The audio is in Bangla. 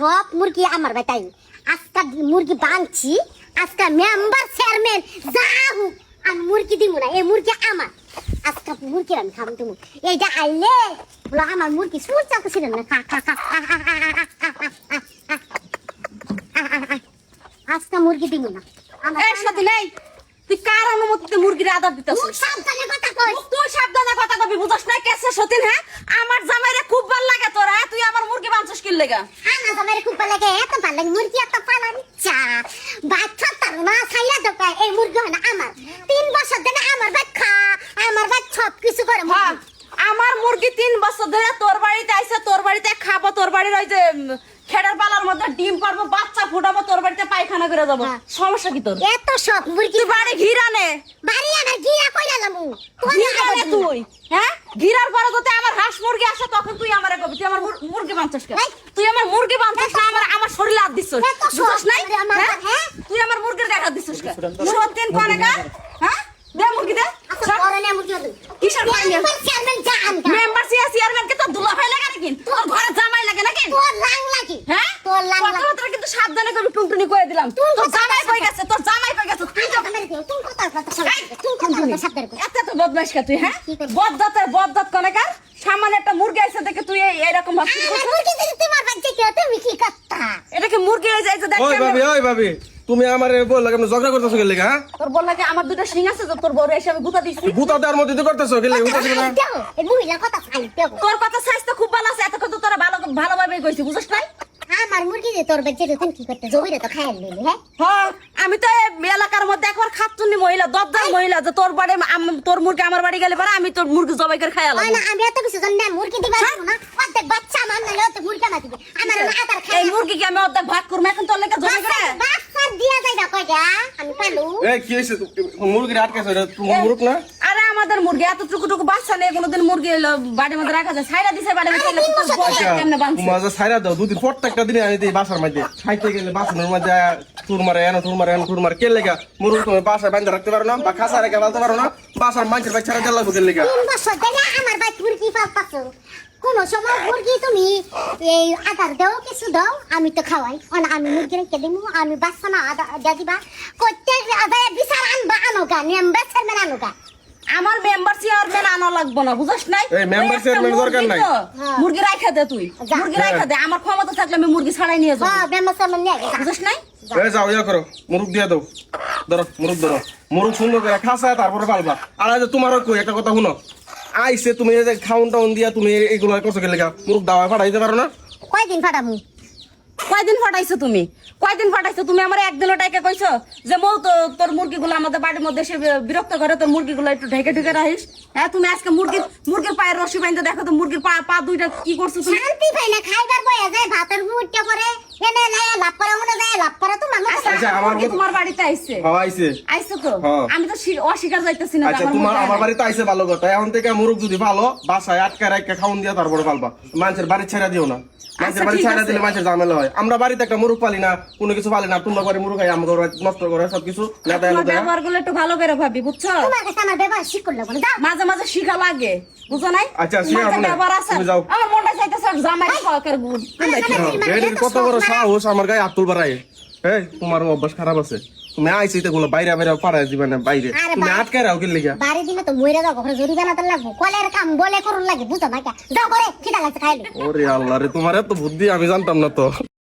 সব মুরগি আমার বেটাই আজকা মুরগি বানছি আজকা মেম্বার চেয়ারম্যান যা হোক আমি মুরগি দিব না এই মুরগি আমার আজকা মুরগি আমি খাম তুমি এইটা আইলে বলো আমার মুরগি সুর চাকছিল না খা খা খা আজকা মুরগি দিব না এই সাথে নাই তুই কার অনুমতিতে মুরগির আদর দিতেছিস? সাবধানে কথা কই তুই সাবধানে কথা কবি, বুঝছ না কেসে সতীন? হ্যাঁ, আমার জামাইরে খুব ভালো লাগে তোর। হ্যাঁ, তুই আমার মুরগি বাঁচছিস কি লেগা? আমার জামাইরে খুব ভালো লাগে এত ভালো লাগে মুরগি এত পালান চা বাচ্চা তার না ছাইয়া দোকা এই মুরগি হয় না আমার 3 বছর ধরে আমার বাচ্চা আমার বাচ্চা সব কিছু করে হ্যাঁ, আমার মুরগি 3 বছর ধরে তোর বাড়িতে আইছে, তোর বাড়িতে খাবো, তোর বাড়ির ওই যে খেড়ের পালার মধ্যে ডিম পারবো, বাচ্চা ফুটাবো, তোর বাড়িতে পায়খানা করে যাবো। সমস্যা কি তোর? এত সব মুরগি তুই বাড়ি ঘিরানে বাড়ি আমার গিয়া কইলা লামু ঘিরানে তুই। হ্যাঁ, ঘিরার পরে যদি আমার হাঁস মুরগি আসে তখন তুই আমারে কবি তুই আমার মুরগি বাঁচছিস কেন? তুই আমার মুরগি বাঁচছিস না, আমার শরীরে হাত দিছিস, বুঝছ নাই? হ্যাঁ, তুই আমার মুরগির দেখা দিছিস কেন? সত্যিন কোনে গা? হ্যাঁ, দে মুরগি দে। করনে মুরগি দে কিসের করনে? চেয়ারম্যান জান মেম্বার চেয়ারম্যান কে তো দুলা ভাই লাগে নাকি? তোর ঘরে জামাই লাগে নাকি? তোর লাং লাগি হ্যাঁ, তোর লাং লাগি কথাবার্তা কিন্তু সাবধানে করবি, টুনটুনি কয়ে দিলাম। তোর জামাই কই গেছে? তোর জামাই কই গেছে? তুই তো তুই কথা সাবধানে কর এত তো বদমাইশ কা তুই? হ্যাঁ, বদদাত কোনেকার সামান্য একটা মুরগি আইছে দেখে তুই এরকম ভাবছিস? আমার মুরগি দিতে তোমার বাচ্চা কি তুমি কি করতা এটা কি মুরগি হয়ে যায় যে দেখ? ওই ভাবি তুমি আমারে বল লাগে ঝগড়া করতেছো কি লাগা? হ্যাঁ, তোর বল লাগে আমার দুটো শিং আছে তো তোর বড় হিসাবে গুতা দিছি। গুতা দেওয়ার মধ্যে তো করতেছো কি লাগা? উঠতেছো না এই মহিলা কথা খাইতে তোর কথা স্বাস্থ্য খুব ভালো আছে, এতক্ষণ তো তোরা ভালোভাবে কইছি, বুঝছ নাই? আমার মুরগি যে তোর বাচ্চা তুমি কি করতে জমিরে তো খাইল দিলি হ্যাঁ হ্যাঁ, আমি তো এই এলাকার মধ্যে একবার খাচ্ছুনি মহিলা, দবদার মহিলা, যে তোর বাড়ি তোর মুরগি আমার বাড়ি গেলে পরে আমি তোর মুরগি জবাই করে খাইলাম। না আমি এত কিছু জানি না মুরগি দিবা না অর্ধেক বাচ্চা আমার নালে অর্ধেক মুরগি না দিবে আমার আদার খাই এই মুরগি কি আমি অর্ধেক ভাগ করবো এখন তোর লেগে জবাই করে? বাচ্চা দিয়া যায় না কয়টা আমি পালু এই কি হইছে মুরগি আটকাছো এটা তুমি মুরগ না? আরে আমাদের মুরগি এত টুকু বাচ্চা নেই, কোনোদিন মুরগি বাড়ির মধ্যে রাখা যায়? ছাইরা দিছে বাড়ির মধ্যে, কেমনে বাঁধছে? তোমার যে ছাইরা দাও দুদিন প্রত্যেকটা দিনে আমি দিই বাসার মধ্যে খাইতে গেলে বাসনের মধ্যে টুর মারে কে লেগা মুরগ তুমি বাসায় বাঁধে রাখতে পারো না বা খাসা রেখে ফেলতে পারো না, বাসার মানুষের বাচ্চা রেখে লাগবে কে লেগা? 3 বছর ধরে আমার বাচ্চা মুরগি পালতাছো কোন সময় মুরগি তুমি এই আদার দাও কিছু দাও আমি তো খাওয়াই আমি মুরগি রেখে দিমু আমি বাচ্চা না আদা দিবা করতে আদায় বিচার আনবা আনোগা মেম্বার চেয়ারম্যান আনোগা আমার মেম্বার চেয়ারম্যান আনা লাগবো না, বুঝছ নাই? এই member chairman দরকার নাই। মুরগি রাখা দে তুই, মুরগি রাখা দে, আমার ক্ষমতা থাকলে আমি মুরগি ছাড়াই নিয়ে যাবো, হ্যাঁ মেম্বার চেয়ারম্যান নিয়ে গেছে বুঝছ নাই? এই যাও ইয়া করো মুরগ দিয়ে দাও, ধরো মুরগ সুন্দর করে খাসা তারপরে পালবা। আর আজ তোমারও কই একটা কথা শুনো, আইসে তুমি এই যে খাউন টাউন দিয়া তুমি এইগুলো করছো কে লেগা? মুরগ দাওয়া পাঠাইতে পারো না? কয়দিন ফাটামু কয়দিন ফাটাইছো তুমি? তুমি আমার একদিনও টাইকা কইছো যে মৌ তোর মুরগিগুলো আমাদের বাড়ির মধ্যে এসে বিরক্ত করে, তোর মুরগিগুলো একটু ঢেকে রাখিস? হ্যাঁ, তুমি আজকে মুরগির পায়ের রশি বাইন্ধে দেখো তো মুরগির পা দুইটা কি করছো তুমি? শান্তি পাই না খাইবার বয়া যায় ভাতের মুটটা করে এনে লায়া লাভ করে মনে যায় লাভ করে তো মানুষ আচ্ছা আমার মুরগি তোমার বাড়িতে আইছে? আইছে তো হ্যাঁ। আমি তো অস্বীকার যাইতেছি না। আচ্ছা তোমার আমার বাড়িতে আইছে ভালো কথা, এখন থেকে মুরগ যদি ভালো বাসায় আটকা রাখা খাউন দিয়া তারপরে পালবা, মানুষের বাড়ি ছেড়া দিও না। মানুষের বাড়ি ছেড়া দিলে মানুষের ঝামেলা হয়। আমরা বাড়িতে একটা মুরগ পালি না, কোনো কিছু পালি না, তোমরা বাড়ি মুরগ খাই আমাকে নষ্ট করে সবকিছু ব্যবহার গুলো একটু ভালো করে ভাবি, বুঝছো? তোমার কাছে আমার ব্যবহার শিখল না বলে মাঝে মাঝে শিখা লাগে, বুঝো নাই? আচ্ছা, শিখা মাঝে মনে- ব্যবহার আছে। তুমি যাও। আমার মনটা চাইতেছে জামাই সহকার গুণ। কত বড় সাহস আমার গায়ে হাত তুলবার আগে। এই তোমার অভ্যাস খারাপ আছে, তুমি আইসি গুলো বাইরে পাড়ায় দিবে না বাইরে, তুমি আটকে রাও কি লেগা? বাড়ি দিলে তো মরে যাবো ঘরে জরি বানাতে লাগবো কলের কাম বলে করুন লাগে বুঝো না যাও করে খিদা লাগছে খাইলে ওরে আল্লাহ রে, তোমার এত বুদ্ধি আমি জানতাম না তো।